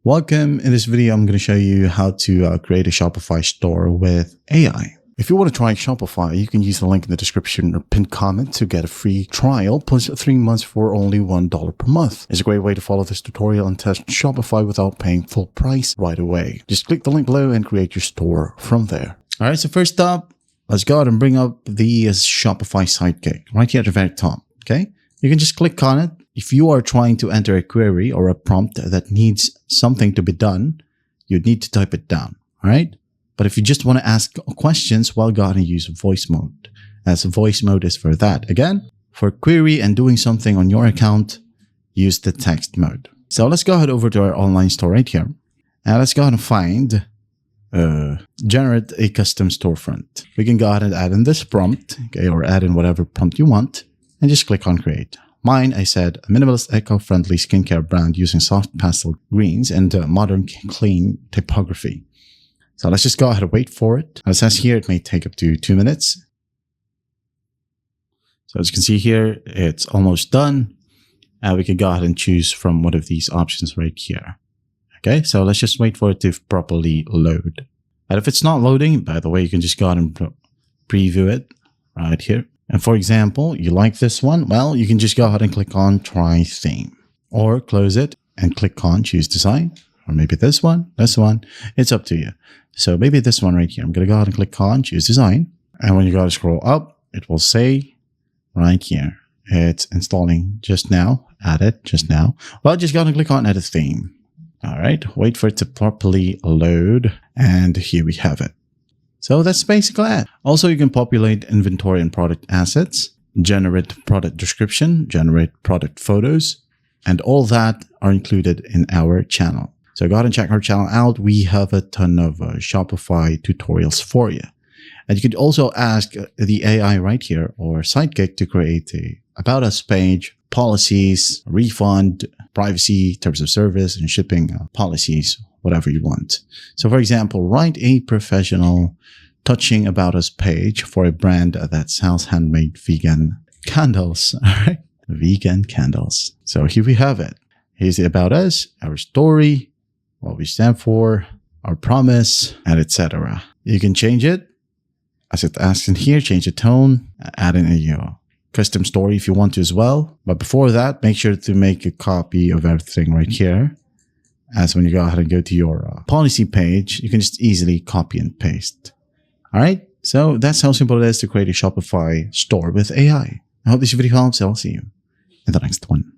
Welcome. In this video, I'm going to show you how to create a Shopify store with AI. If you want to try Shopify, you can use the link in the description or pinned comment to get a free trial plus 3 months for only $1 per month. It's a great way to follow this tutorial and test Shopify without paying full price right away. Just click the link below and create your store from there. All right, so first up, let's go ahead and bring up the Shopify sidekick right here at the very top. Okay, you can just click on it. If you are trying to enter a query or a prompt that needs something to be done, you'd need to type it down. All right. But if you just want to ask questions, well, go ahead and use voice mode, as voice mode is for that. Again, for query and doing something on your account, use the text mode. So let's go ahead over to our online store right here. And let's go ahead and find generate a custom storefront. We can go ahead and add in this prompt, okay, or add in whatever prompt you want, and just click on create. Mine, I said, a minimalist, eco-friendly skincare brand using soft pastel greens and modern, clean typography. So let's just go ahead and wait for it. As it says here, it may take up to 2 minutes. So as you can see here, it's almost done. We can go ahead and choose from one of these options right here. Okay, so let's just wait for it to properly load. And if it's not loading, by the way, you can just go ahead and preview it right here. And for example, you like this one, well, you can just go ahead and click on try theme or close it and click on choose design, or maybe this one, it's up to you. So maybe this one right here, I'm going to go ahead and click on choose design. And when you go to scroll up, it will say right here, it's installing just now, added just now. Well, just go ahead and click on edit theme. All right, wait for it to properly load. And here we have it. So that's basically it. Also, you can populate inventory and product assets, generate product description, generate product photos, and all that are included in our channel. So go ahead and check our channel out. We have a ton of Shopify tutorials for you. And you could also ask the AI right here or Sidekick to create a About Us page, policies, refund, privacy, terms of service, and shipping policies, whatever you want. So for example, write a professional touching About Us page for a brand that sells handmade vegan candles. All right, vegan candles. So here we have it. Here's the About Us, our story, what we stand for, our promise, and etc. You can change it as it asks in here, change the tone, add in a custom story if you want to as well. But before that, make sure to make a copy of everything right here. As when you go ahead and go to your policy page, you can just easily copy and paste. All right. So that's how simple it is to create a Shopify store with AI. I hope this video helps. I'll see you in the next one.